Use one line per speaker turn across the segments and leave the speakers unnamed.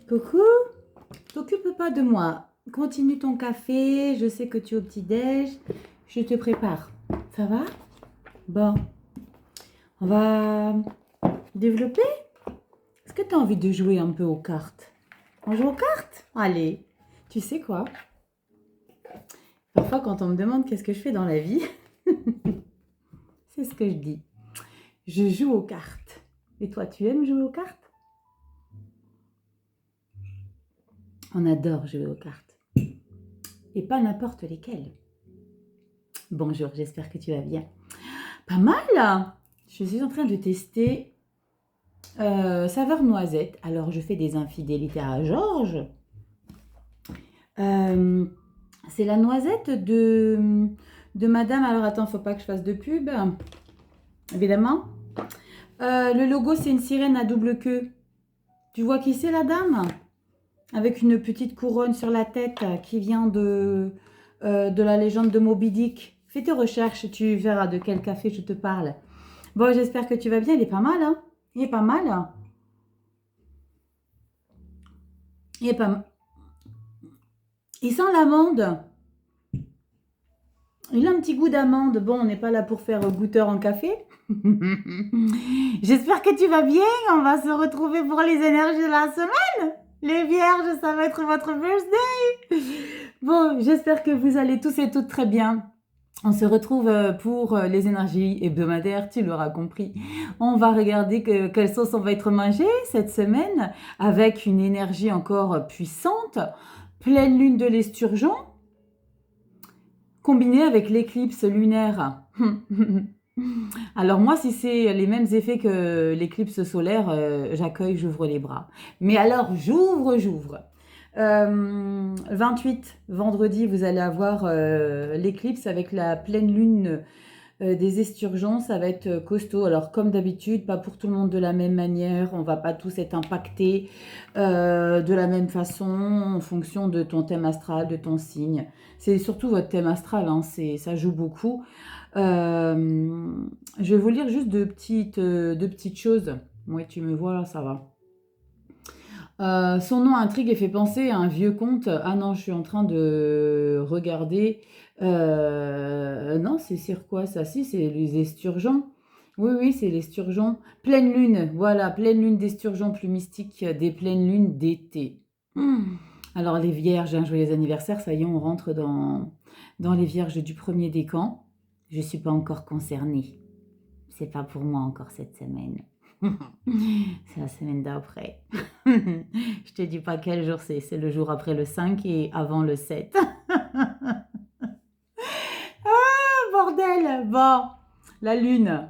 Coucou, t'occupe pas de moi. Continue ton café, je sais que tu es au petit-déj. Je te prépare. Ça va? Bon, on va développer. Est-ce que tu as envie de jouer un peu aux cartes? On joue aux cartes? Allez, tu sais quoi? Parfois, quand on me demande qu'est-ce que je fais dans la vie, c'est ce que je dis. Je joue aux cartes. Et toi, tu aimes jouer aux cartes? On adore jouer aux cartes. Et pas n'importe lesquelles. Bonjour, j'espère que tu vas bien. Pas mal! Je suis en train de tester saveur noisette. Alors, je fais des infidélités à Georges. C'est la noisette de Madame. Alors, attends, faut pas que je fasse de pub. Évidemment. Le logo, c'est une sirène à double queue. Tu vois qui c'est, la dame? Avec une petite couronne sur la tête qui vient de la légende de Moby Dick. Fais tes recherches, tu verras de quel café je te parle. Bon, j'espère que tu vas bien. Il est pas mal, hein? Il est pas mal. Il est pas mal. Il sent l'amande. Il a un petit goût d'amande. Bon, on n'est pas là pour faire goûteur en café. J'espère que tu vas bien. On va se retrouver pour les énergies de la semaine. Les vierges, ça va être votre birthday. Bon, j'espère que vous allez tous et toutes très bien. On se retrouve pour les énergies hebdomadaires, tu l'auras compris. On va regarder quelle sauce on va être mangé cette semaine avec une énergie encore puissante. Pleine lune de l'esturgeon, combinée avec l'éclipse lunaire. Alors moi, si c'est les mêmes effets que l'éclipse solaire, j'accueille, j'ouvre les bras. Mais alors, j'ouvre. 28, vendredi, vous allez avoir l'éclipse avec la pleine lune des esturgeons, ça va être costaud. Alors comme d'habitude, pas pour tout le monde de la même manière, on va pas tous être impactés de la même façon en fonction de ton thème astral, de ton signe. C'est surtout votre thème astral, hein, ça joue beaucoup. Je vais vous lire juste deux petites choses. Oui, tu me vois là, ça va. Son nom intrigue et fait penser à un vieux conte. Ah non, je suis en train de regarder. Non, c'est sur quoi ça? Si, c'est les esturgeons. Oui, oui, c'est les sturgeons. Pleine lune, voilà, pleine lune d'esturgeons plus mystique des pleines lunes d'été. Alors les vierges, un joyeux anniversaire, ça y est, on rentre dans les vierges du premier décan. Je ne suis pas encore concernée. C'est pas pour moi encore cette semaine. C'est la semaine d'après. Je te dis pas quel jour c'est. C'est le jour après le 5 et avant le 7. Ah, bordel! Bon, la lune.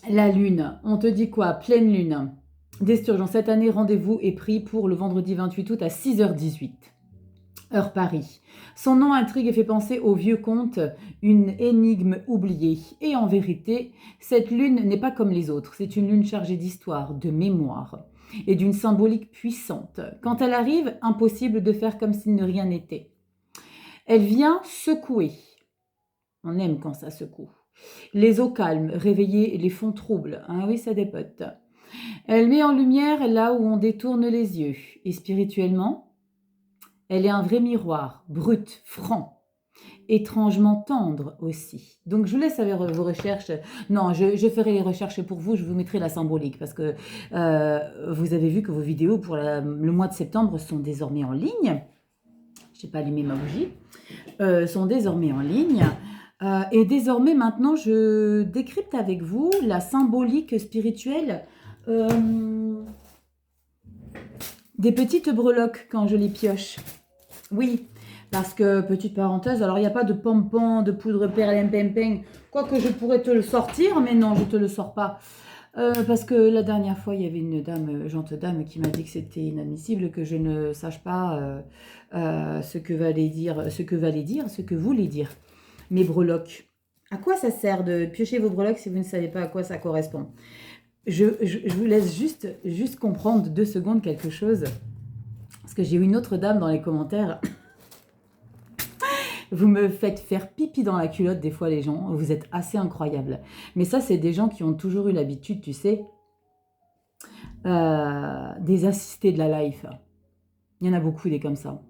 La lune. On te dit quoi? Pleine lune. D'esturgeon. Cette année, rendez-vous est pris pour le vendredi 28 août à 6h18. Heure Paris. Son nom intrigue et fait penser au vieux conte, une énigme oubliée. Et en vérité, cette lune n'est pas comme les autres. C'est une lune chargée d'histoire, de mémoire et d'une symbolique puissante. Quand elle arrive, impossible de faire comme si de rien n'était. Elle vient secouer. On aime quand ça secoue. Les eaux calmes, réveiller les fonds troubles. Ah oui, ça dépote. Elle met en lumière là où on détourne les yeux. Et spirituellement, elle est un vrai miroir, brut, franc, étrangement tendre aussi. Donc je vous laisse avec vos recherches. Non, je ferai les recherches pour vous, je vous mettrai la symbolique parce que vous avez vu que vos vidéos pour le mois de septembre sont désormais en ligne. Je n'ai pas allumé ma bougie. Sont désormais en ligne. Et désormais, maintenant, je décrypte avec vous la symbolique spirituelle des petites breloques quand je les pioche. Oui, parce que, petite parenthèse, alors il n'y a pas de pompon, de poudre perlimpinpin, quoique je pourrais te le sortir, mais non, je ne te le sors pas. Parce que la dernière fois, il y avait une dame, gentille dame, qui m'a dit que c'était inadmissible, que je ne sache pas ce que voulait dire mes breloques. À quoi ça sert de piocher vos breloques si vous ne savez pas à quoi ça correspond? Je vous laisse juste comprendre 2 secondes quelque chose. Parce que j'ai eu une autre dame dans les commentaires. Vous me faites faire pipi dans la culotte des fois les gens. Vous êtes assez incroyables. Mais ça, c'est des gens qui ont toujours eu l'habitude, tu sais, des assistés de la life. Il y en a beaucoup des comme ça.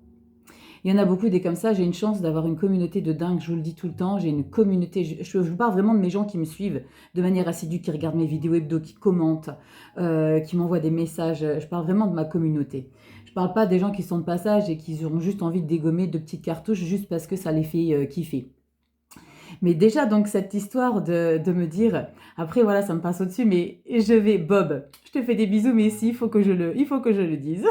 Il y en a beaucoup des comme ça. J'ai une chance d'avoir une communauté de dingue, je vous le dis tout le temps. J'ai une communauté, je vous parle vraiment de mes gens qui me suivent de manière assidue, qui regardent mes vidéos hebdo, qui commentent, qui m'envoient des messages. Je parle vraiment de ma communauté. Je ne parle pas des gens qui sont de passage et qui auront juste envie de dégommer de petites cartouches juste parce que ça les fait kiffer. Mais déjà, donc, cette histoire de me dire, après, voilà, ça me passe au-dessus, mais je vais, Bob, je te fais des bisous, mais ici, il faut que je le dise.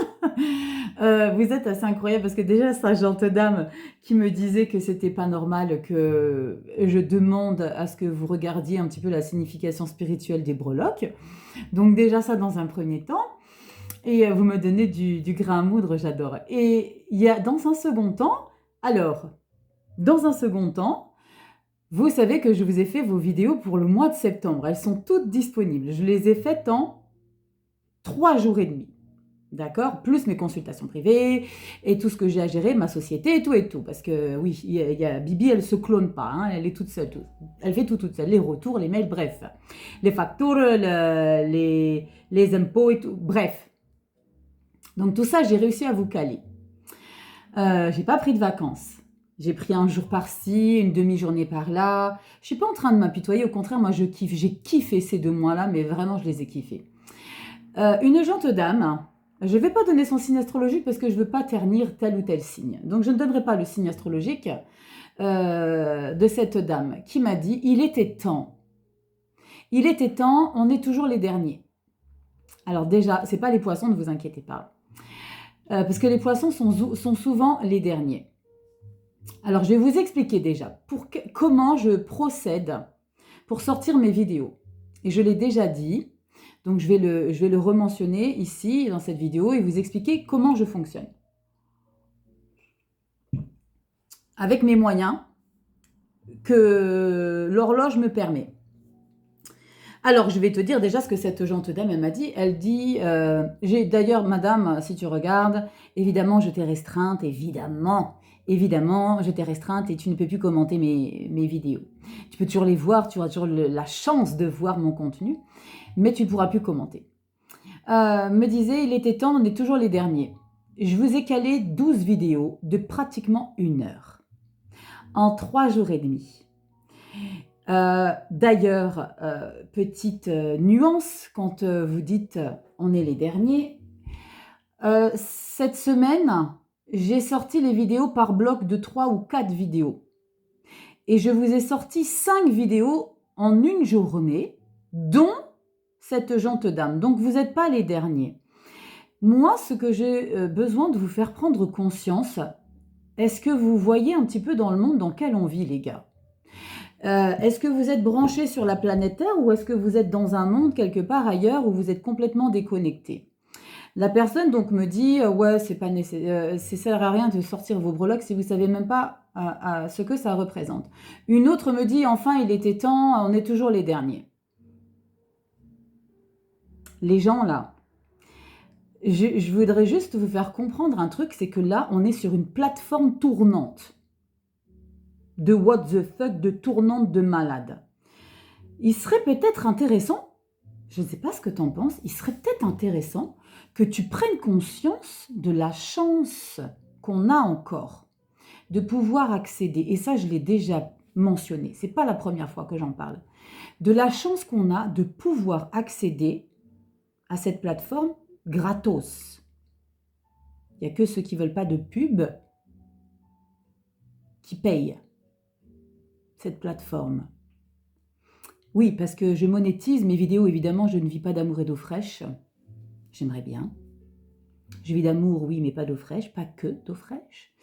Vous êtes assez incroyable parce que déjà, sa gentille dame qui me disait que c'était pas normal que je demande à ce que vous regardiez un petit peu la signification spirituelle des breloques. Donc, déjà, ça dans un premier temps. Et vous me donnez du grain à moudre, j'adore. Et il y a dans un second temps, vous savez que je vous ai fait vos vidéos pour le mois de septembre. Elles sont toutes disponibles. Je les ai faites en 3 jours et demi. D'accord? Plus mes consultations privées et tout ce que j'ai à gérer, ma société et tout. Parce que oui, il y a Bibi, elle ne se clone pas. Hein, elle est toute seule. Elle fait tout toute seule. Les retours, les mails, bref. Les factures, les impôts et tout. Bref. Donc tout ça, j'ai réussi à vous caler. J'ai pas pris de vacances. J'ai pris un jour par-ci, une demi-journée par-là. Je suis pas en train de m'apitoyer, au contraire, moi je kiffe. J'ai kiffé ces 2 mois-là, mais vraiment je les ai kiffés. Une gentille dame, je ne vais pas donner son signe astrologique parce que je ne veux pas ternir tel ou tel signe. Donc je ne donnerai pas le signe astrologique de cette dame qui m'a dit « Il était temps, on est toujours les derniers ». Alors déjà, ce n'est pas les poissons, ne vous inquiétez pas. Parce que les poissons sont souvent les derniers. Alors, je vais vous expliquer déjà comment je procède pour sortir mes vidéos. Et je l'ai déjà dit, donc je vais le rementionner ici, dans cette vidéo, et vous expliquer comment je fonctionne. Avec mes moyens que l'horloge me permet. Alors, je vais te dire déjà ce que cette gentille dame, elle m'a dit. Elle dit, d'ailleurs, madame, si tu regardes, évidemment, je t'ai restreinte, évidemment, je t'ai restreinte et tu ne peux plus commenter mes vidéos. Tu peux toujours les voir, tu auras toujours la chance de voir mon contenu, mais tu ne pourras plus commenter. Me disait, il était temps, on est toujours les derniers. Je vous ai calé 12 vidéos de pratiquement 1 heure, en 3 jours et demi. D'ailleurs, petite nuance, quand vous dites on est les derniers, cette semaine, j'ai sorti les vidéos par bloc de 3 ou 4 vidéos. Et je vous ai sorti 5 vidéos en 1 journée, dont cette gentille dame. Donc, vous n'êtes pas les derniers. Moi, ce que j'ai besoin de vous faire prendre conscience, est-ce que vous voyez un petit peu dans le monde dans lequel on vit, les gars ? Est-ce que vous êtes branché sur la planète Terre ou est-ce que vous êtes dans un monde quelque part ailleurs où vous êtes complètement déconnecté? La personne donc me dit ouais, c'est pas nécessaire, ça sert à rien de sortir vos breloques si vous savez même pas ce que ça représente. Une autre me dit enfin il était temps, on est toujours les derniers. Les gens là, je voudrais juste vous faire comprendre un truc, c'est que là on est sur une plateforme tournante. De what the fuck, de tournante de malade. Il serait peut-être intéressant, je ne sais pas ce que tu en penses, il serait peut-être intéressant que tu prennes conscience de la chance qu'on a encore de pouvoir accéder, et ça je l'ai déjà mentionné, c'est pas la première fois que j'en parle, de la chance qu'on a de pouvoir accéder à cette plateforme gratos. Il n'y a que ceux qui ne veulent pas de pub qui payent cette plateforme. Oui, parce que je monétise mes vidéos, évidemment, je ne vis pas d'amour et d'eau fraîche. J'aimerais bien. Je vis d'amour, oui, mais pas d'eau fraîche, pas que d'eau fraîche.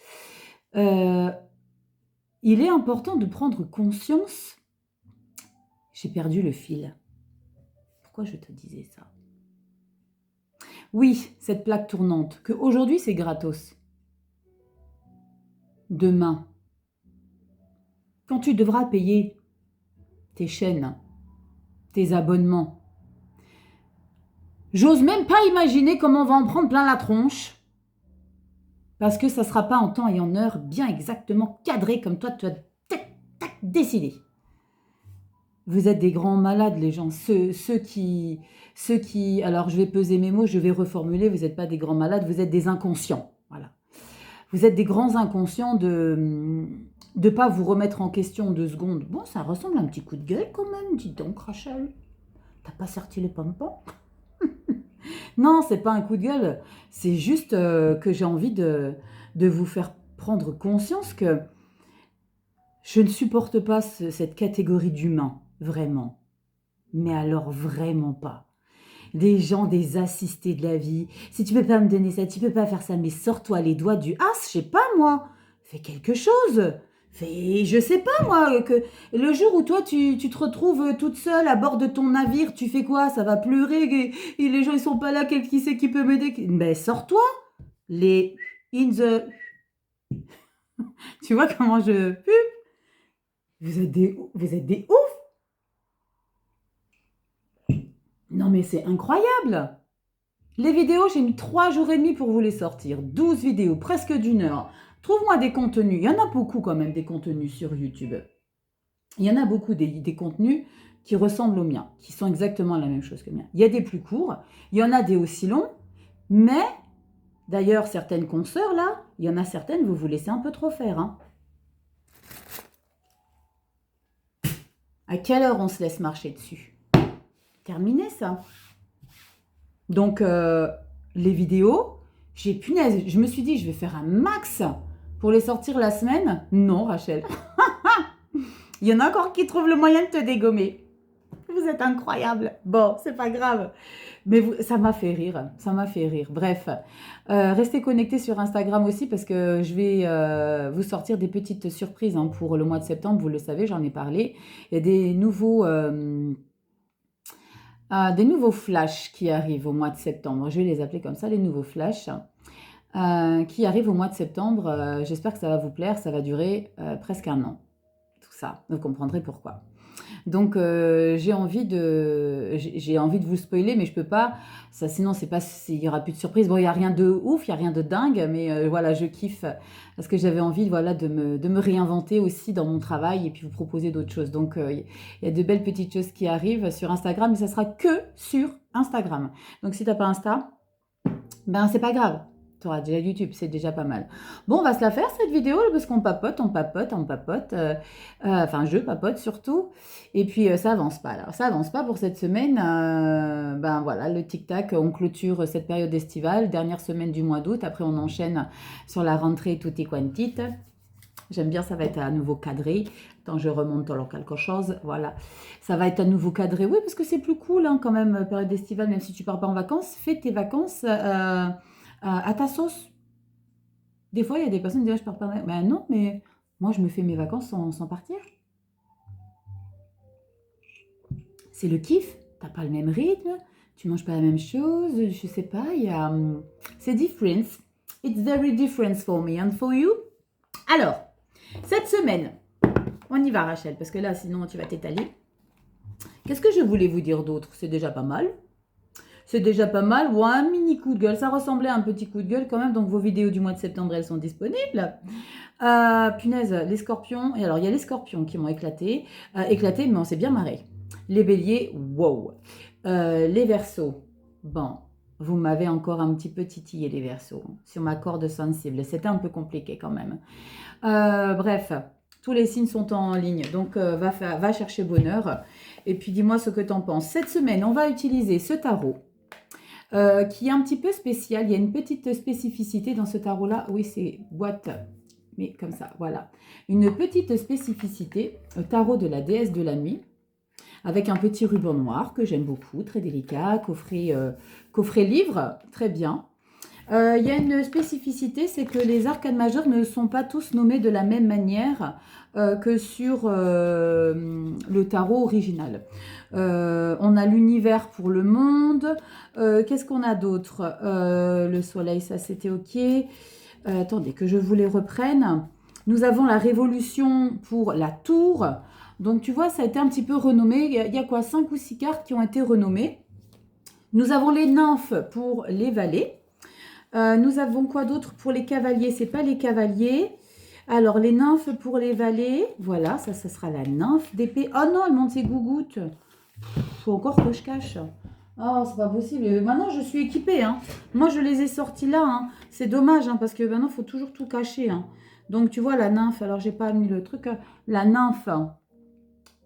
Il est important de prendre conscience. J'ai perdu le fil. Pourquoi je te disais ça? Oui, cette plaque tournante, qu'aujourd'hui c'est gratos. Demain, quand tu devras payer tes chaînes, tes abonnements, j'ose même pas imaginer comment on va en prendre plein la tronche. Parce que ça ne sera pas en temps et en heure bien exactement cadré comme toi, tu as décidé. Vous êtes des grands malades, les gens. Ceux qui... Alors, je vais peser mes mots, je vais reformuler. Vous n'êtes pas des grands malades, vous êtes des inconscients. Voilà. Vous êtes des grands inconscients de ne pas vous remettre en question 2 secondes. Bon, ça ressemble à un petit coup de gueule quand même, dis donc, Rachel. T'as pas sorti les pompons? Non, c'est pas un coup de gueule. C'est juste que j'ai envie de vous faire prendre conscience que je ne supporte pas cette catégorie d'humains, vraiment. Mais alors vraiment pas. Des gens, des assistés de la vie. Si tu peux pas me donner ça, tu peux pas faire ça, mais sors-toi les doigts du as, je sais pas moi. Fais quelque chose. Fais, je sais pas moi, que le jour où toi tu te retrouves toute seule à bord de ton navire, tu fais quoi? Ça va pleurer, et les gens ils sont pas là, qui c'est qui peut m'aider? Ben sors-toi. Les in the... Tu vois comment je... Vous êtes des ouf. Non mais c'est incroyable. Les vidéos, j'ai mis 3 jours et demi pour vous les sortir. 12 vidéos, presque d'1 heure. Trouve-moi des contenus. Il y en a beaucoup quand même des contenus sur YouTube. Il y en a beaucoup des contenus qui ressemblent aux miens, qui sont exactement la même chose que les miens. Il y a des plus courts, il y en a des aussi longs, mais d'ailleurs certaines consoeurs là, il y en a certaines, vous vous laissez un peu trop faire. Hein. À quelle heure on se laisse marcher dessus? Terminé ça. Donc, les vidéos, punaise, je me suis dit, je vais faire un max pour les sortir la semaine. Non, Rachel. Il y en a encore qui trouvent le moyen de te dégommer. Vous êtes incroyable. Bon, c'est pas grave. Mais ça m'a fait rire. Ça m'a fait rire. Bref, restez connectés sur Instagram aussi parce que je vais vous sortir des petites surprises hein, pour le mois de septembre. Vous le savez, j'en ai parlé. Il y a des nouveaux flashs qui arrivent au mois de septembre. Je vais les appeler comme ça, les nouveaux flashs qui arrivent au mois de septembre. J'espère que ça va vous plaire. Ça va durer presque 1 an. Tout ça, vous comprendrez pourquoi. Donc j'ai envie de vous spoiler, mais je peux pas. Ça, sinon c'est pas, il y aura plus de surprise. Bon, il y a rien de ouf, il y a rien de dingue, mais voilà, je kiffe parce que j'avais envie, voilà, de me réinventer aussi dans mon travail et puis vous proposer d'autres choses. Donc il y a de belles petites choses qui arrivent sur Instagram, mais ça sera que sur Instagram. Donc si t'as pas Insta, ben c'est pas grave. Tu auras déjà YouTube, c'est déjà pas mal. Bon, on va se la faire cette vidéo parce qu'on papote, on papote. Enfin, je papote surtout. Et puis, ça avance pas. Alors, ça avance pas pour cette semaine. Ben voilà, le tic-tac, on clôture cette période estivale, dernière semaine du mois d'août. Après, on enchaîne sur la rentrée tutti quanti. J'aime bien, ça va être à nouveau cadré. Attends, je remonte dans quelque chose. Voilà, ça va être à nouveau cadré. Oui, parce que c'est plus cool hein, quand même, période estivale, même si tu pars pas en vacances. Fais tes vacances à ta sauce. Des fois, il y a des personnes qui disent, je pars pas. Ben non, mais moi, je me fais mes vacances sans partir. C'est le kiff. T'as pas le même rythme. Tu manges pas la même chose. Je sais pas, il y a... C'est different. It's very different for me and for you. Alors, cette semaine, on y va, Rachel, parce que là, sinon, tu vas t'étaler. Qu'est-ce que je voulais vous dire d'autre? C'est déjà pas mal. C'est déjà pas mal. Ou un mini coup de gueule. Ça ressemblait à un petit coup de gueule quand même. Donc, vos vidéos du mois de septembre, elles sont disponibles. Punaise, les scorpions. Et alors, il y a les scorpions qui m'ont éclaté. Mais on s'est bien marré. Les béliers, wow. Les verseaux, bon, vous m'avez encore un petit peu titillé les verseaux. Sur ma corde sensible. C'était un peu compliqué quand même. Bref, tous les signes sont en ligne. Donc, va chercher bonheur. Et puis, dis-moi ce que tu en penses. Cette semaine, on va utiliser ce tarot. Qui est un petit peu spécial. Il y a une petite spécificité dans ce tarot-là. Oui, c'est boîte, mais comme ça, voilà. Une petite spécificité, tarot de la déesse de la nuit, avec un petit ruban noir que j'aime beaucoup, très délicat, coffret livre, très bien. Il y a une spécificité, c'est que les arcanes majeures ne sont pas tous nommés de la même manière que sur le tarot original. On a l'univers pour le monde. Qu'est-ce qu'on a d'autre? Le soleil, ça c'était ok. Attendez, que je vous les reprenne. Nous avons la révolution pour la tour. Donc tu vois, ça a été un petit peu renommé. Il y a quoi? 5 ou 6 cartes qui ont été renommées. Nous avons les nymphes pour les vallées. Nous avons quoi d'autre pour les cavaliers? C'est pas les cavaliers. Alors, les nymphes pour les valets. Voilà, ça sera la nymphe d'épée. Oh non, elle monte ses gougouttes. Faut encore que je cache. Oh, c'est pas possible. Maintenant, je suis équipée. Hein. Moi, je les ai sortis là. Hein. C'est dommage, hein, parce que maintenant, il faut toujours tout cacher. Hein. Donc, tu vois, la nymphe. Alors, j'ai pas mis le truc. La nymphe.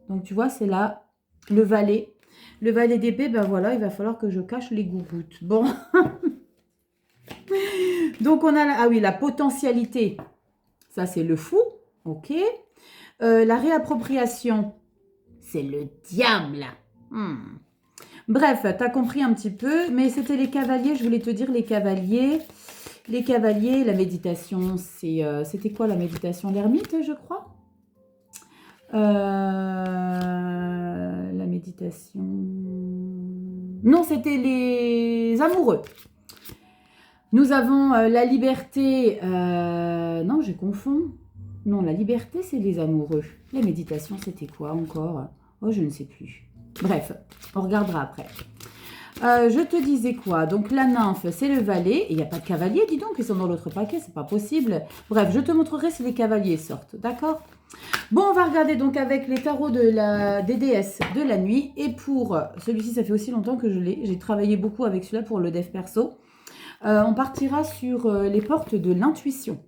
Donc, tu vois, c'est là le valet. Le valet d'épée, ben voilà, il va falloir que je cache les gougouttes. Bon. Donc, on a ah oui, la potentialité. Ça, c'est le fou. OK. La réappropriation. C'est le diable. Bref, tu as compris un petit peu. Mais c'était les cavaliers. Je voulais te dire les cavaliers. Les cavaliers, la méditation, c'était quoi la méditation? L'ermite, je crois. La méditation... Non, c'était les amoureux. Nous avons la liberté... non, je confonds. Non, la liberté, c'est les amoureux. La méditation, c'était quoi encore? Oh, je ne sais plus. Bref, on regardera après. Je te disais quoi? Donc, la nymphe, c'est le valet. Et il n'y a pas de cavalier, dis donc, ils sont dans l'autre paquet, c'est pas possible. Bref, je te montrerai si les cavaliers sortent, d'accord? Bon, on va regarder donc avec les tarots des déesses de la nuit. Et pour celui-ci, ça fait aussi longtemps que je l'ai. J'ai travaillé beaucoup avec celui-là pour le dev perso. On partira sur les portes de l'intuition.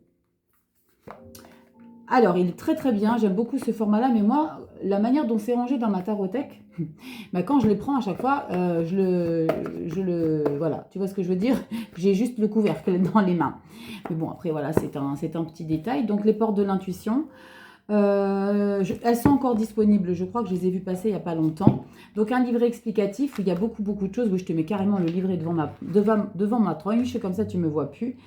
Alors, il est très très bien, j'aime beaucoup ce format-là, mais moi, la manière dont c'est rangé dans ma tarothèque, bah, quand je les prends à chaque fois, voilà, tu vois ce que je veux dire? J'ai juste le couvercle dans les mains. Mais bon, après, voilà, c'est un petit détail. Donc, les portes de l'intuition, elles sont encore disponibles, je crois que je les ai vues passer il n'y a pas longtemps. Donc, un livret explicatif où il y a beaucoup de choses, où je te mets carrément le livret devant ma tronche, comme ça, tu ne me vois plus.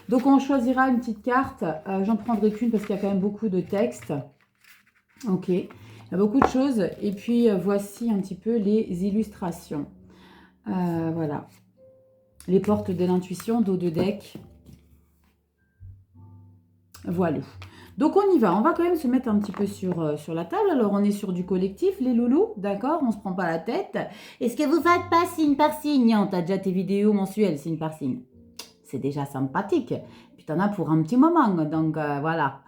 Donc, on choisira une petite carte. J'en prendrai qu'une parce qu'il y a quand même beaucoup de texte. Ok, il y a beaucoup de choses. Et puis, voici un petit peu les illustrations. Voilà. Les portes de l'intuition, dos de deck. Voilà. Donc, on y va. On va quand même se mettre un petit peu sur la table. Alors, on est sur du collectif, les loulous. D'accord? On ne se prend pas la tête. Est-ce que vous faites pas signe par signe? Non, tu as déjà tes vidéos mensuelles, signe par signe. C'est déjà sympathique. Puis t'en as pour un petit moment, donc voilà.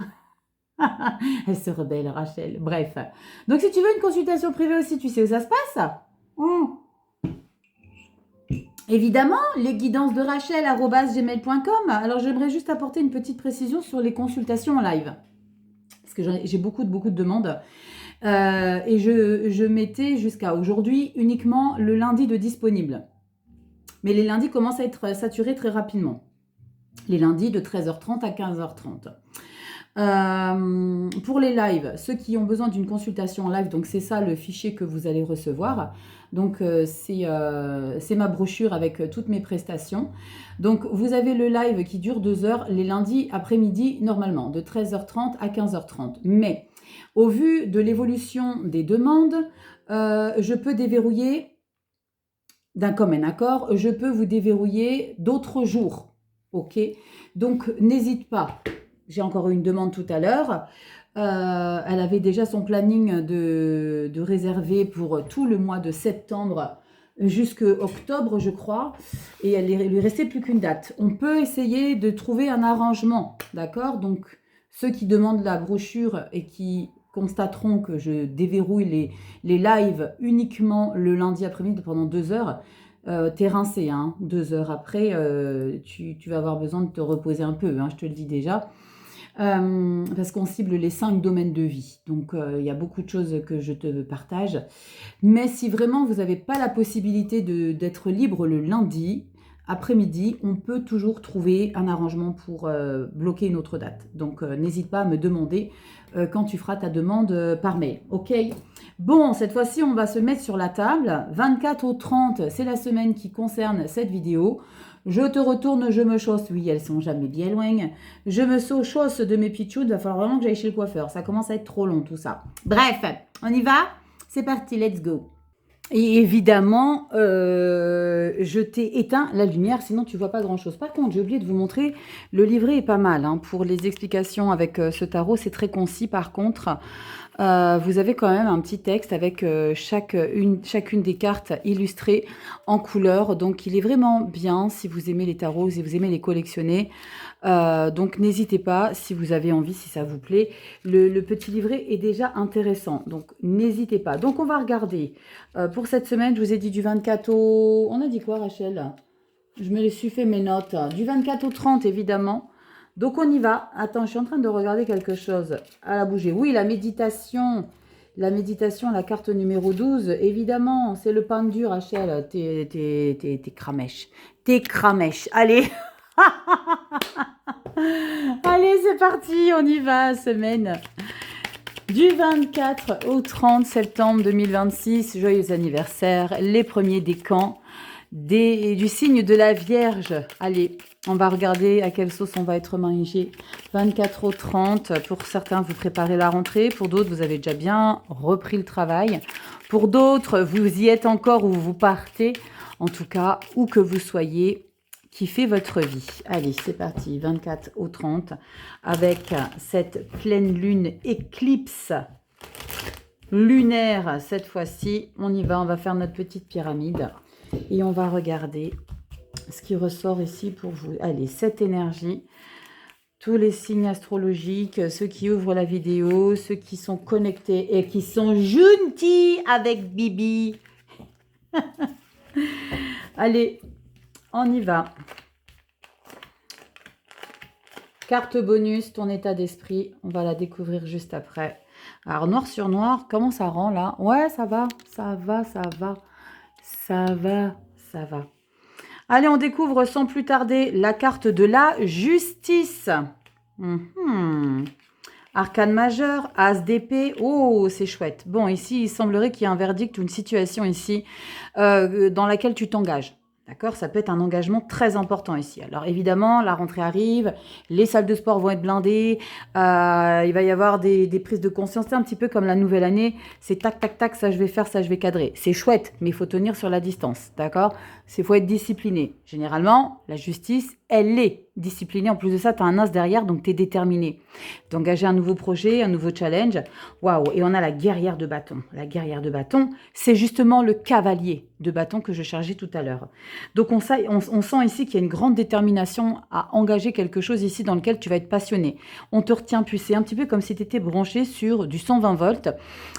Elle se rebelle, Rachel. Bref. Donc, si tu veux une consultation privée aussi, tu sais où ça se passe? Évidemment, les guidances de Rachel @gmail.com. Alors, j'aimerais juste apporter une petite précision sur les consultations en live. Parce que j'ai beaucoup de demandes. Et je mettais jusqu'à aujourd'hui uniquement le lundi de disponible. Mais les lundis commencent à être saturés très rapidement. Les lundis de 13h30 à 15h30. Pour les lives, ceux qui ont besoin d'une consultation en live, donc c'est ça le fichier que vous allez recevoir. Donc c'est ma brochure avec toutes mes prestations. Donc vous avez le live qui dure 2 heures les lundis après-midi normalement, de 13h30 à 15h30. Mais au vu de l'évolution des demandes, je peux déverrouiller d'un commun accord, je peux vous déverrouiller d'autres jours. Ok, donc n'hésite pas. J'ai encore eu une demande tout à l'heure. Elle avait déjà son planning de réserver pour tout le mois de septembre jusqu'à octobre, je crois. Et elle lui restait plus qu'une date. On peut essayer de trouver un arrangement, d'accord? Donc, ceux qui demandent la brochure et qui constateront que je déverrouille les lives uniquement le lundi après-midi pendant 2 heures, t'es rincé, hein. 2 heures après, tu vas avoir besoin de te reposer un peu, hein, je te le dis déjà. Parce qu'on cible les 5 domaines de vie. Donc, il y a beaucoup de choses que je te partage. Mais si vraiment vous n'avez pas la possibilité d'être libre le lundi après-midi, on peut toujours trouver un arrangement pour bloquer une autre date. Donc, n'hésite pas à me demander quand tu feras ta demande par mail. OK? Bon, cette fois-ci, on va se mettre sur la table. 24 au 30, c'est la semaine qui concerne cette vidéo. Je te retourne, je me chausse. Oui, elles sont jamais bien loin. Je me chausse de mes pitchouds. Il va falloir vraiment que j'aille chez le coiffeur. Ça commence à être trop long tout ça. Bref, on y va? C'est parti, let's go. Et évidemment, je t'ai éteint la lumière, sinon tu vois pas grand-chose. Par contre, j'ai oublié de vous montrer, le livret est pas mal. Hein, pour les explications avec ce tarot, c'est très concis par contre. vous avez quand même un petit texte avec chacune des cartes illustrées en couleur. Donc, il est vraiment bien si vous aimez les tarots, si vous aimez les collectionner. Donc, n'hésitez pas si vous avez envie, si ça vous plaît. Le petit livret est déjà intéressant. Donc, n'hésitez pas. Donc, on va regarder. Pour cette semaine, je vous ai dit du 24 au... On a dit quoi, Rachel? Je me suis fait mes notes. Du 24 au 30, évidemment. Donc, on y va. Attends, je suis en train de regarder quelque chose à la bouger. Oui, la méditation. La méditation, la carte numéro 12. Évidemment, c'est le pendu, Rachel. T'es cramèche. T'es cramèche. Allez. Allez, c'est parti. On y va, semaine. Du 24 au 30 septembre 2026. Joyeux anniversaire. Les premiers décans. Du signe de la Vierge. Allez, on va regarder à quelle sauce on va être mangé. 24 au 30, pour certains, vous préparez la rentrée. Pour d'autres, vous avez déjà bien repris le travail. Pour d'autres, vous y êtes encore ou vous partez. En tout cas, où que vous soyez, kiffez votre vie. Allez, c'est parti, 24 au 30, avec cette pleine lune éclipse lunaire. Cette fois-ci, on y va, on va faire notre petite pyramide. Et on va regarder ce qui ressort ici pour vous. Allez, cette énergie, tous les signes astrologiques, ceux qui ouvrent la vidéo, ceux qui sont connectés et qui sont gentils avec Bibi. Allez, on y va. Carte bonus, ton état d'esprit. On va la découvrir juste après. Alors, noir sur noir, comment ça rend là? Ouais, ça va, ça va, ça va. Ça va, ça va. Allez, on découvre sans plus tarder la carte de la justice. Arcane majeur, as d'épée. Oh, c'est chouette. Bon, ici, il semblerait qu'il y ait un verdict ou une situation ici dans laquelle tu t'engages. D'accord? Ça peut être un engagement très important ici. Alors évidemment, la rentrée arrive, les salles de sport vont être blindées, il va y avoir des prises de conscience. C'est un petit peu comme la nouvelle année, c'est tac, tac, tac, ça je vais faire, ça je vais cadrer. C'est chouette, mais il faut tenir sur la distance, d'accord? Il faut être discipliné. Généralement, la justice, elle est disciplinée. En plus de ça, tu as un as derrière, donc tu es déterminé. D'engager un nouveau projet, un nouveau challenge. Waouh! Et on a la guerrière de bâton. La guerrière de bâton, c'est justement le cavalier de bâton que je chargeais tout à l'heure. Donc on sent ici qu'il y a une grande détermination à engager quelque chose ici dans lequel tu vas être passionné. On te retient plus. C'est un petit peu comme si tu étais branché sur du 120 volts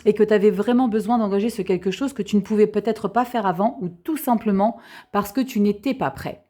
et que tu avais vraiment besoin d'engager ce quelque chose que tu ne pouvais peut-être pas faire avant ou tout simplement parce que tu n'étais pas prêt.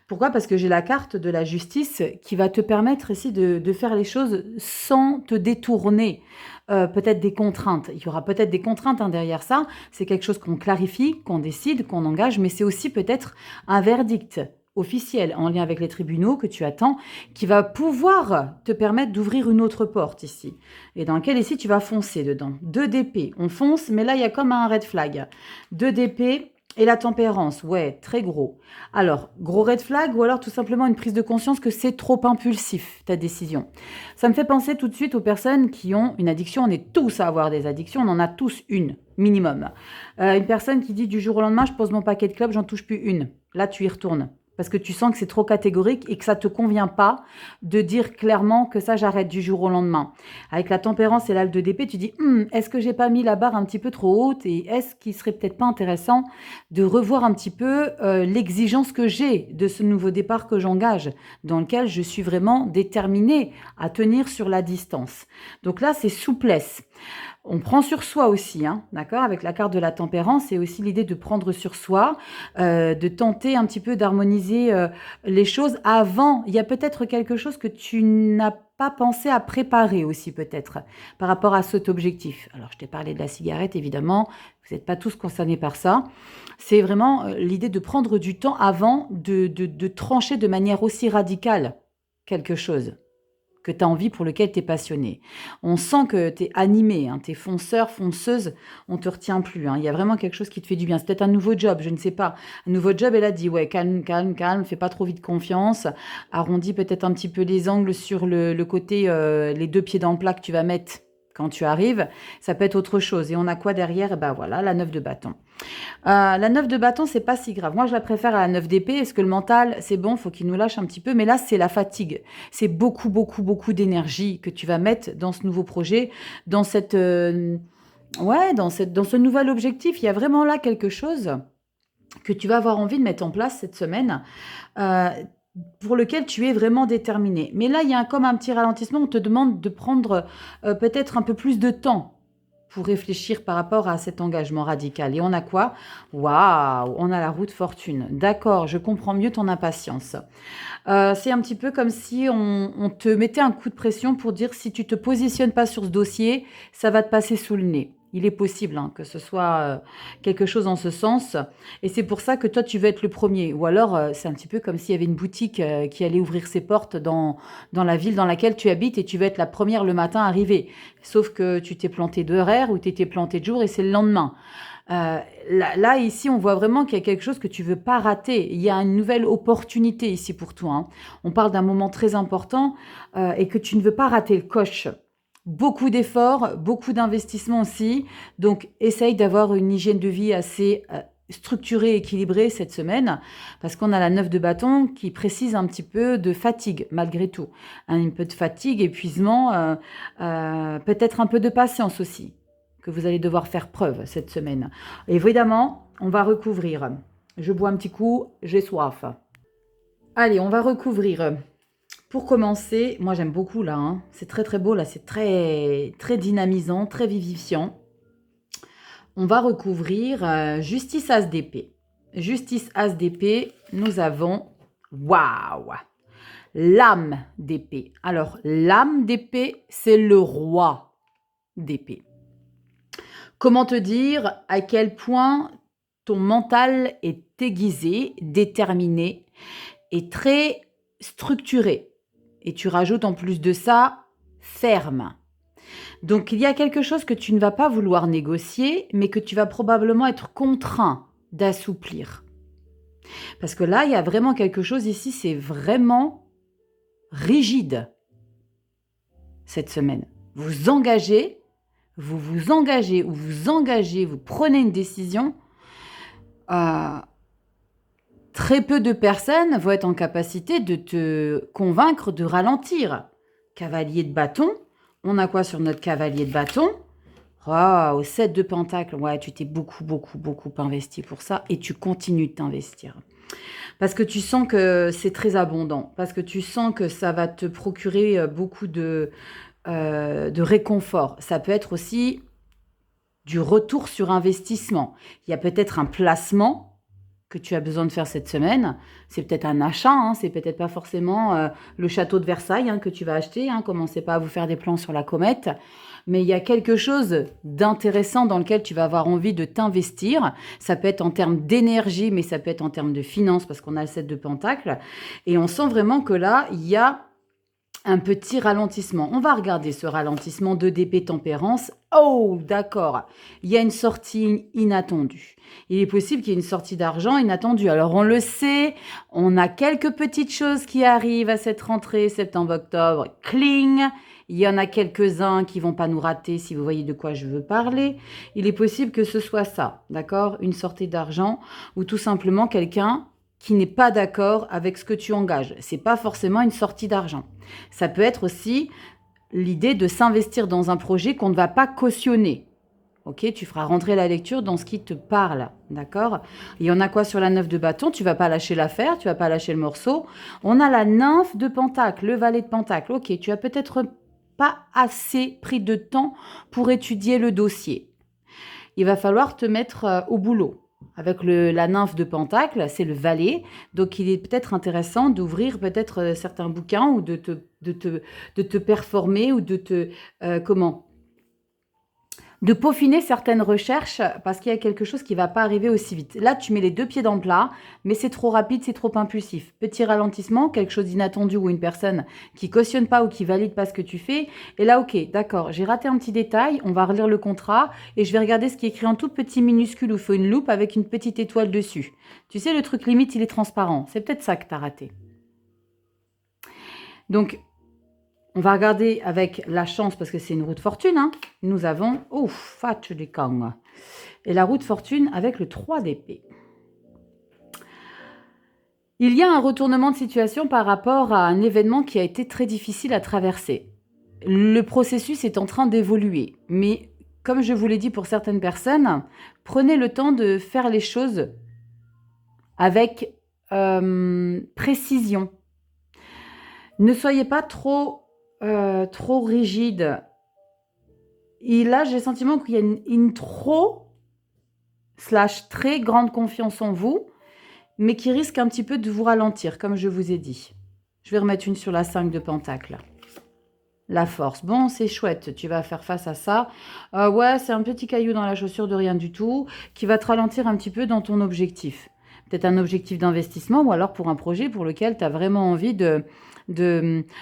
Pourquoi? Parce que j'ai la carte de la justice qui va te permettre ici de faire les choses sans te détourner. Peut-être des contraintes. Il y aura peut-être des contraintes derrière ça. C'est quelque chose qu'on clarifie, qu'on décide, qu'on engage, mais c'est aussi peut-être un verdict officiel en lien avec les tribunaux que tu attends, qui va pouvoir te permettre d'ouvrir une autre porte ici. Et dans lequel ici tu vas foncer dedans. 2 d'épée, on fonce, mais là il y a comme un red flag. 2 d'épée. Et la tempérance, ouais, très gros. Alors, gros red flag ou alors tout simplement une prise de conscience que c'est trop impulsif, ta décision. Ça me fait penser tout de suite aux personnes qui ont une addiction. On est tous à avoir des addictions, on en a tous une, minimum. Une personne qui dit du jour au lendemain, je pose mon paquet de clopes, j'en touche plus une. Là, tu y retournes. Parce que tu sens que c'est trop catégorique et que ça ne te convient pas de dire clairement que ça, j'arrête du jour au lendemain. Avec la tempérance et l'âle de d'épée, tu dis est-ce que j'ai pas mis la barre un petit peu trop haute et est-ce qu'il serait peut-être pas intéressant de revoir un petit peu l'exigence que j'ai de ce nouveau départ que j'engage, dans lequel je suis vraiment déterminée à tenir sur la distance. Donc là, c'est souplesse. On prend sur soi aussi, hein, d'accord? Avec la carte de la tempérance, c'est aussi l'idée de prendre sur soi, de tenter un petit peu d'harmoniser les choses avant. Il y a peut-être quelque chose que tu n'as pas pensé à préparer aussi peut-être par rapport à cet objectif. Alors, je t'ai parlé de la cigarette, évidemment. Vous n'êtes pas tous concernés par ça. C'est vraiment l'idée de prendre du temps avant de trancher de manière aussi radicale quelque chose que tu as envie, pour lequel tu es passionné. On sent que tu es animé, hein, tu es fonceur, fonceuse, on ne te retient plus. Hein. Il y a vraiment quelque chose qui te fait du bien. C'est peut-être un nouveau job, je ne sais pas. Un nouveau job, elle a dit, ouais, calme, calme, calme, fais pas trop vite confiance. Arrondis peut-être un petit peu les angles sur le côté, les 2 pieds dans le plat que tu vas mettre Quand tu arrives, ça peut être autre chose. Et on a quoi derrière? Ben voilà, la 9 de bâton. La 9 de bâton, c'est pas si grave. Moi, je la préfère à la 9 d'épée. Est-ce que le mental, c'est bon, faut qu'il nous lâche un petit peu. Mais là, c'est la fatigue. C'est beaucoup, beaucoup, beaucoup d'énergie que tu vas mettre dans ce nouveau projet, dans cette... dans ce nouvel objectif. Il y a vraiment là quelque chose que tu vas avoir envie de mettre en place cette semaine, pour lequel tu es vraiment déterminé. Mais là, il y a comme un petit ralentissement. On te demande de prendre peut-être un peu plus de temps pour réfléchir par rapport à cet engagement radical. Et on a quoi? Waouh, on a la roue de fortune. D'accord, je comprends mieux ton impatience. C'est un petit peu comme si on te mettait un coup de pression pour dire si tu te positionnes pas sur ce dossier, ça va te passer sous le nez. Il est possible que ce soit quelque chose en ce sens. Et c'est pour ça que toi, tu veux être le premier. Ou alors, c'est un petit peu comme s'il y avait une boutique qui allait ouvrir ses portes dans la ville dans laquelle tu habites et tu veux être la première le matin arrivée. Sauf que tu t'es planté d'horaire ou tu t'es planté de jour et c'est le lendemain. Là, ici, on voit vraiment qu'il y a quelque chose que tu veux pas rater. Il y a une nouvelle opportunité ici pour toi. On parle d'un moment très important et que tu ne veux pas rater le coche. Beaucoup d'efforts, beaucoup d'investissements aussi. Donc, essaye d'avoir une hygiène de vie assez structurée, équilibrée cette semaine, parce qu'on a la 9 de bâton qui précise un petit peu de fatigue, malgré tout. Un peu de fatigue, épuisement, peut-être un peu de patience aussi, que vous allez devoir faire preuve cette semaine. Évidemment, on va recouvrir. Je bois un petit coup, j'ai soif. Allez, on va recouvrir. Pour commencer, moi j'aime beaucoup là, c'est très très beau là, c'est très très dynamisant, très vivifiant. On va recouvrir Justice As d'épée. Justice As d'épée, nous avons, waouh, l'âme d'épée. Alors l'âme d'épée, c'est le roi d'épée. Comment te dire à quel point ton mental est aiguisé, déterminé et très structuré. Et tu rajoutes en plus de ça, ferme. Donc, il y a quelque chose que tu ne vas pas vouloir négocier, mais que tu vas probablement être contraint d'assouplir. Parce que là, il y a vraiment quelque chose ici, c'est vraiment rigide cette semaine. Vous vous engagez, vous prenez une décision. Très peu de personnes vont être en capacité de te convaincre de ralentir. Cavalier de bâton, on a quoi sur notre cavalier de bâton? Au 7 de pentacle, ouais, tu t'es beaucoup investi pour ça et tu continues de t'investir. Parce que tu sens que c'est très abondant, parce que tu sens que ça va te procurer beaucoup de réconfort. Ça peut être aussi du retour sur investissement. Il y a peut-être un placement que tu as besoin de faire cette semaine. C'est peut-être un achat, c'est peut-être pas forcément le château de Versailles que tu vas acheter. Commencez pas à vous faire des plans sur la comète. Mais il y a quelque chose d'intéressant dans lequel tu vas avoir envie de t'investir. Ça peut être en termes d'énergie, mais ça peut être en termes de finances, parce qu'on a le 7 de pentacle. Et on sent vraiment que là, il y a un petit ralentissement. On va regarder ce ralentissement de d'épée tempérance. Oh, d'accord. Il y a une sortie inattendue. Il est possible qu'il y ait une sortie d'argent inattendue. Alors, on le sait, on a quelques petites choses qui arrivent à cette rentrée septembre-octobre. Cling. Il y en a quelques-uns qui vont pas nous rater, si vous voyez de quoi je veux parler. Il est possible que ce soit ça, d'accord? Une sortie d'argent ou tout simplement quelqu'un qui n'est pas d'accord avec ce que tu engages. C'est pas forcément une sortie d'argent. Ça peut être aussi l'idée de s'investir dans un projet qu'on ne va pas cautionner. Ok, tu feras rentrer la lecture dans ce qui te parle, d'accord? Il y en a quoi sur la 9 de bâton? Tu vas pas lâcher l'affaire, tu vas pas lâcher le morceau. On a la nymphe de pentacle, le valet de pentacle. Ok, tu as peut-être pas assez pris de temps pour étudier le dossier. Il va falloir te mettre au boulot. Avec la nymphe de pentacle, c'est le valet. Donc, il est peut-être intéressant d'ouvrir peut-être certains bouquins ou de te performer ou de peaufiner certaines recherches parce qu'il y a quelque chose qui ne va pas arriver aussi vite. Là, tu mets les deux pieds dans le plat, mais c'est trop rapide, c'est trop impulsif. Petit ralentissement, quelque chose d'inattendu ou une personne qui cautionne pas ou qui valide pas ce que tu fais. Et là, ok, d'accord, j'ai raté un petit détail, on va relire le contrat et je vais regarder ce qui est écrit en tout petit minuscule ou faut une loupe avec une petite étoile dessus. Tu sais, le truc limite, il est transparent. C'est peut-être ça que tu as raté. Donc, On va regarder avec la chance, parce que c'est une roue de fortune. Hein. Nous avons... Ouf, fatch des kangs. Et la roue de fortune avec le 3 d'épée. Il y a un retournement de situation par rapport à un événement qui a été très difficile à traverser. Le processus est en train d'évoluer, mais comme je vous l'ai dit pour certaines personnes, prenez le temps de faire les choses avec précision. Ne soyez pas trop rigide. Et là, j'ai le sentiment qu'il y a une très grande confiance en vous, mais qui risque un petit peu de vous ralentir, comme je vous ai dit. Je vais remettre une sur la 5 de Pentacle. La force. Bon, c'est chouette, tu vas faire face à ça. Ouais, c'est un petit caillou dans la chaussure de rien du tout, qui va te ralentir un petit peu dans ton objectif. Peut-être un objectif d'investissement, ou alors pour un projet pour lequel tu as vraiment envie de...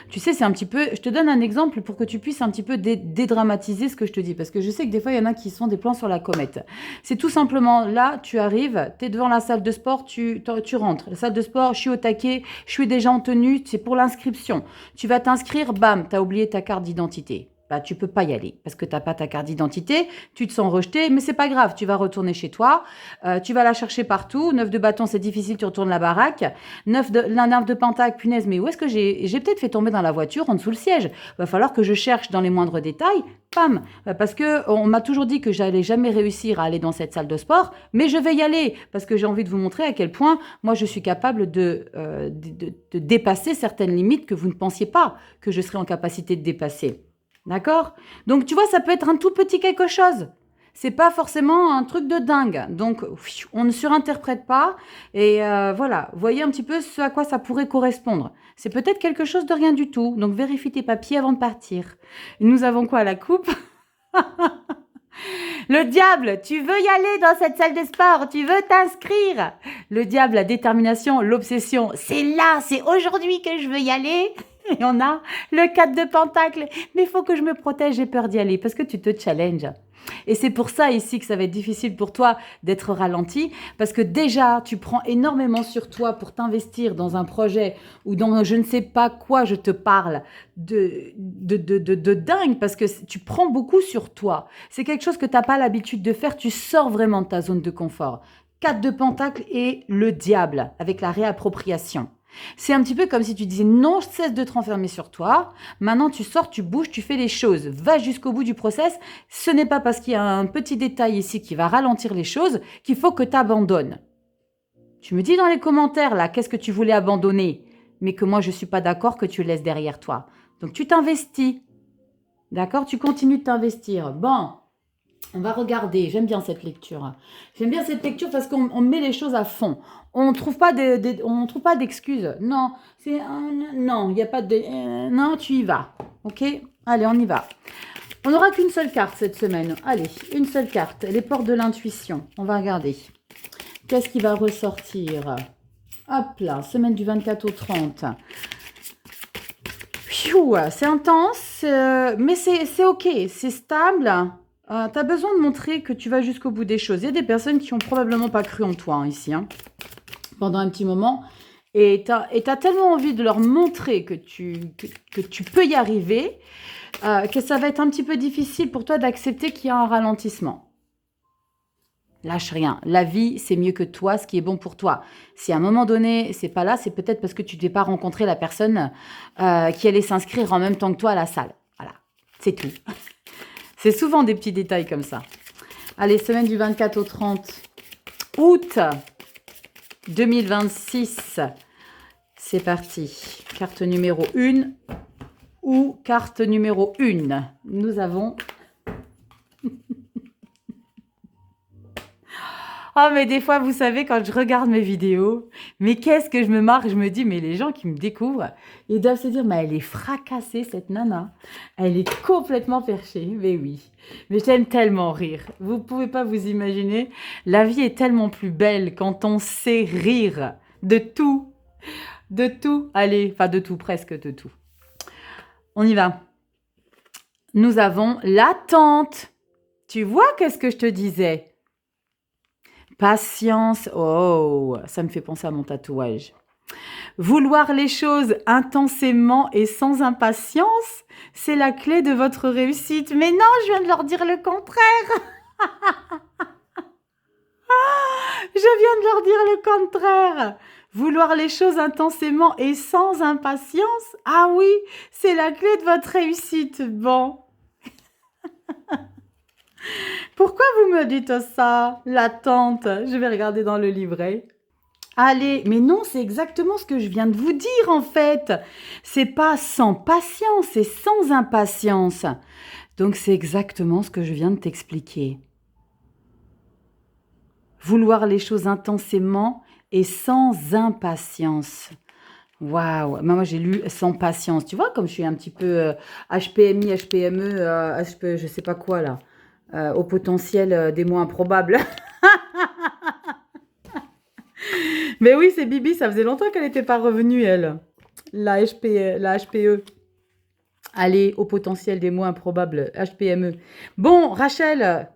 Tu sais, c'est un petit peu... Je te donne un exemple pour que tu puisses un petit peu dédramatiser ce que je te dis. Parce que je sais que des fois, il y en a qui se font des plans sur la comète. C'est tout simplement, là, tu arrives, tu es devant la salle de sport, tu rentres. La salle de sport, je suis au taquet, je suis déjà en tenue, c'est pour l'inscription. Tu vas t'inscrire, bam, tu as oublié ta carte d'identité. Bah, tu peux pas y aller parce que tu n'as pas ta carte d'identité, tu te sens rejeté, mais c'est pas grave, tu vas retourner chez toi, tu vas la chercher partout. 9 de bâton, c'est difficile, tu retournes la baraque. 9 de pentacle, punaise, mais où est-ce que j'ai peut-être fait tomber dans la voiture en dessous le siège. Va falloir que je cherche dans les moindres détails. Pam, parce que on m'a toujours dit que j'allais jamais réussir à aller dans cette salle de sport, mais je vais y aller parce que j'ai envie de vous montrer à quel point moi je suis capable de dépasser certaines limites que vous ne pensiez pas que je serais en capacité de dépasser. D'accord? Donc, tu vois, ça peut être un tout petit quelque chose. C'est pas forcément un truc de dingue. Donc, on ne surinterprète pas. Et voilà, voyez un petit peu ce à quoi ça pourrait correspondre. C'est peut-être quelque chose de rien du tout. Donc, vérifie tes papiers avant de partir. Nous avons quoi à la coupe? Le diable, tu veux y aller dans cette salle de sport, tu veux t'inscrire. Le diable, la détermination, l'obsession, c'est là, c'est aujourd'hui que je veux y aller. Et on a le 4 de Pentacle. Mais il faut que je me protège, j'ai peur d'y aller parce que tu te challenges. Et c'est pour ça ici que ça va être difficile pour toi d'être ralenti parce que déjà, tu prends énormément sur toi pour t'investir dans un projet ou dans je ne sais pas quoi je te parle de dingue parce que tu prends beaucoup sur toi. C'est quelque chose que tu n'as pas l'habitude de faire. Tu sors vraiment de ta zone de confort. 4 de Pentacle et le diable avec la réappropriation. C'est un petit peu comme si tu disais non, cesse de te renfermer sur toi. Maintenant, tu sors, tu bouges, tu fais les choses. Va jusqu'au bout du process. Ce n'est pas parce qu'il y a un petit détail ici qui va ralentir les choses qu'il faut que tu abandonnes. Tu me dis dans les commentaires, là, qu'est-ce que tu voulais abandonner, mais que moi, je ne suis pas d'accord que tu le laisses derrière toi. Donc, tu t'investis. D'accord? Tu continues de t'investir. Bon. On va regarder, j'aime bien cette lecture. J'aime bien cette lecture parce qu'on met les choses à fond. On ne trouve pas d'excuses. Non, non, il n'y a pas de... non, tu y vas. Ok? Allez, on y va. On n'aura qu'une seule carte cette semaine. Allez, une seule carte. Les portes de l'intuition. On va regarder. Qu'est-ce qui va ressortir? Hop là, semaine du 24 au 30. C'est intense, mais c'est ok, c'est stable. Tu as besoin de montrer que tu vas jusqu'au bout des choses. Il y a des personnes qui n'ont probablement pas cru en toi ici, pendant un petit moment. Et tu as tellement envie de leur montrer que tu peux y arriver que ça va être un petit peu difficile pour toi d'accepter qu'il y a un ralentissement. Lâche rien. La vie, c'est mieux que toi, ce qui est bon pour toi. Si à un moment donné, c'est pas là, c'est peut-être parce que tu ne devais pas rencontrer la personne qui allait s'inscrire en même temps que toi à la salle. Voilà, c'est tout. C'est souvent des petits détails comme ça. Allez, semaine du 24 au 30 août 2026. C'est parti. Carte numéro 1 ou carte numéro 1. Nous avons... Oh, mais des fois, vous savez, quand je regarde mes vidéos, mais qu'est-ce que je me marre, je me dis, mais les gens qui me découvrent, ils doivent se dire, mais elle est fracassée, cette nana. Elle est complètement perchée. Mais oui, mais j'aime tellement rire. Vous ne pouvez pas vous imaginer. La vie est tellement plus belle quand on sait rire de tout. De tout. Allez, enfin de tout, presque de tout. On y va. Nous avons l'attente. Tu vois qu'est-ce que je te disais? Patience, oh, ça me fait penser à mon tatouage. Vouloir les choses intensément et sans impatience, c'est la clé de votre réussite. Mais non, je viens de leur dire le contraire. Je viens de leur dire le contraire. Vouloir les choses intensément et sans impatience, ah oui, c'est la clé de votre réussite. Bon. Pourquoi vous me dites ça, l'attente? Je vais regarder dans le livret. Allez, mais non, c'est exactement ce que je viens de vous dire en fait. C'est pas sans patience, c'est sans impatience. Donc c'est exactement ce que je viens de t'expliquer. Vouloir les choses intensément et sans impatience. Waouh, moi j'ai lu sans patience. Tu vois, comme je suis un petit peu HPMI, HPME, HP, je sais pas quoi là, au potentiel des mots improbables. Mais oui, c'est Bibi, ça faisait longtemps qu'elle n'était pas revenue, elle. La HPE. Allez, au potentiel des mots improbables, HPME. Bon, Rachel,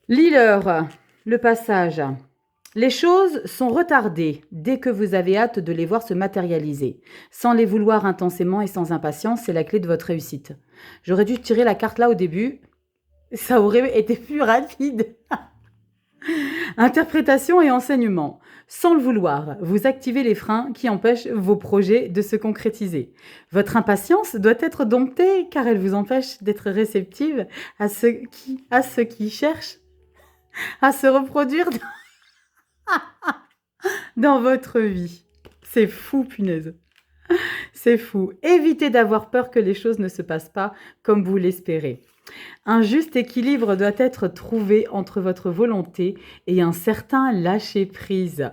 lis-leur le passage. Les choses sont retardées dès que vous avez hâte de les voir se matérialiser. Sans les vouloir intensément et sans impatience, c'est la clé de votre réussite. J'aurais dû tirer la carte là au début. Ça aurait été plus rapide. Interprétation et enseignement. Sans le vouloir, vous activez les freins qui empêchent vos projets de se concrétiser. Votre impatience doit être domptée car elle vous empêche d'être réceptive à ceux qui cherchent à se reproduire dans votre vie. C'est fou, punaise. C'est fou. Évitez d'avoir peur que les choses ne se passent pas comme vous l'espérez. Un juste équilibre doit être trouvé entre votre volonté et un certain lâcher-prise.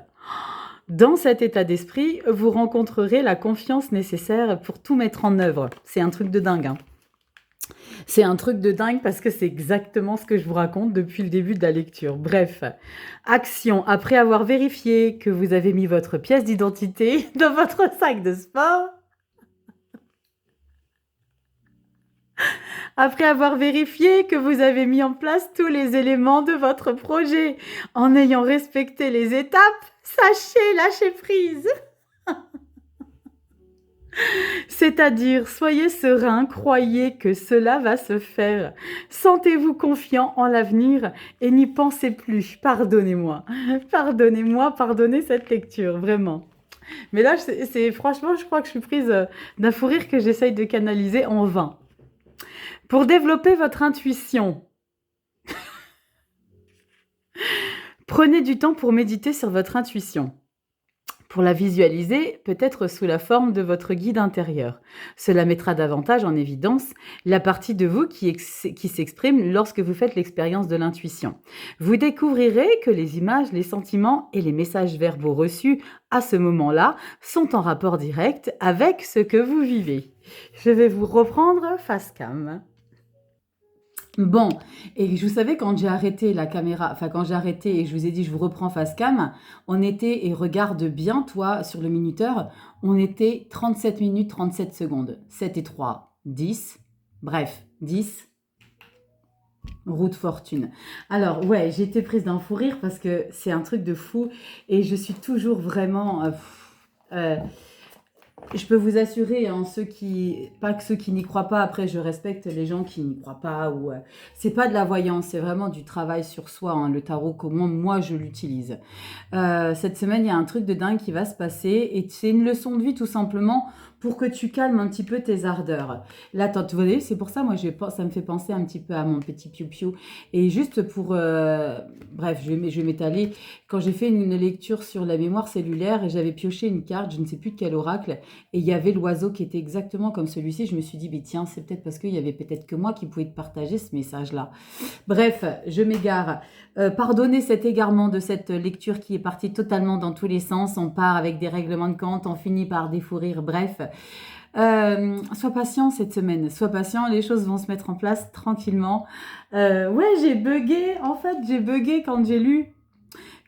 Dans cet état d'esprit, vous rencontrerez la confiance nécessaire pour tout mettre en œuvre. C'est un truc de dingue, hein. C'est un truc de dingue parce que c'est exactement ce que je vous raconte depuis le début de la lecture. Bref, action. Après avoir vérifié que vous avez mis votre pièce d'identité dans votre sac de sport, après avoir vérifié que vous avez mis en place tous les éléments de votre projet, en ayant respecté les étapes, sachez lâcher prise. C'est-à-dire, soyez serein, croyez que cela va se faire. Sentez-vous confiant en l'avenir et n'y pensez plus. Pardonnez-moi. Pardonnez-moi, pardonnez cette lecture, vraiment. Mais là, franchement, je crois que je suis prise d'un fou rire que j'essaye de canaliser en vain. Pour développer votre intuition, prenez du temps pour méditer sur votre intuition. Pour la visualiser, peut-être sous la forme de votre guide intérieur. Cela mettra davantage en évidence la partie de vous qui s'exprime lorsque vous faites l'expérience de l'intuition. Vous découvrirez que les images, les sentiments et les messages verbaux reçus à ce moment-là sont en rapport direct avec ce que vous vivez. Je vais vous reprendre face cam. Bon, et je vous savez, quand j'ai arrêté la caméra, enfin quand j'ai arrêté et je vous ai dit je vous reprends face cam, on était, et regarde bien toi sur le minuteur, on était 37 minutes 37 secondes. 7 et 3, 10, bref, 10, route fortune. Alors ouais, j'ai été prise d'un fou rire parce que c'est un truc de fou et je suis toujours vraiment... je peux vous assurer, hein, pas que ceux qui n'y croient pas, après je respecte les gens qui n'y croient pas, ou c'est pas de la voyance, c'est vraiment du travail sur soi, hein, le tarot, comment moi je l'utilise. Cette semaine, il y a un truc de dingue qui va se passer, et c'est une leçon de vie tout simplement pour que tu calmes un petit peu tes ardeurs. Là, vous voyez, c'est pour ça, moi, ça me fait penser un petit peu à mon petit piou-piou. Et juste pour... bref, je vais m'étaler. Quand j'ai fait une lecture sur la mémoire cellulaire, et j'avais pioché une carte, je ne sais plus de quel oracle, et il y avait l'oiseau qui était exactement comme celui-ci. Je me suis dit, mais tiens, c'est peut-être parce qu'il y avait peut-être que moi qui pouvais te partager ce message-là. Bref, je m'égare. Pardonnez cet égarement de cette lecture qui est partie totalement dans tous les sens. On part avec des règlements de compte, on finit par des fous rires. Bref, sois patient cette semaine. Sois patient, les choses vont se mettre en place tranquillement. Ouais, j'ai bugué. En fait, j'ai bugué quand j'ai lu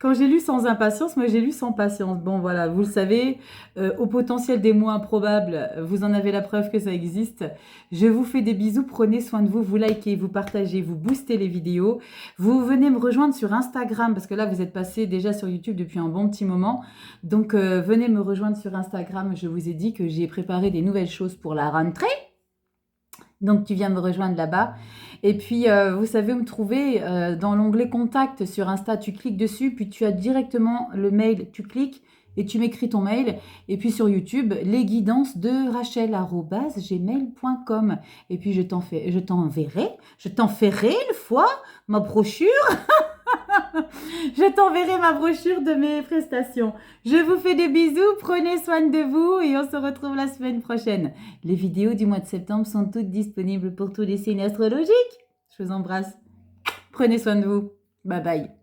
Quand j'ai lu sans impatience, moi j'ai lu sans patience. Bon voilà, vous le savez, au potentiel des mots improbables, vous en avez la preuve que ça existe. Je vous fais des bisous, prenez soin de vous, vous likez, vous partagez, vous boostez les vidéos. Vous venez me rejoindre sur Instagram, parce que là vous êtes passé déjà sur YouTube depuis un bon petit moment. Donc venez me rejoindre sur Instagram, je vous ai dit que j'ai préparé des nouvelles choses pour la rentrée. Donc, tu viens me rejoindre là-bas. Et puis, vous savez où me trouver dans l'onglet Contact sur Insta. Tu cliques dessus, puis tu as directement le mail. Tu cliques et tu m'écris ton mail. Et puis sur YouTube, les guidances de rachel@gmail.com. Et puis, je t'enverrai une fois ma brochure. Je t'enverrai ma brochure de mes prestations. Je vous fais des bisous, prenez soin de vous et on se retrouve la semaine prochaine. Les vidéos du mois de septembre sont toutes disponibles pour tous les signes astrologiques. Je vous embrasse. Prenez soin de vous. Bye bye.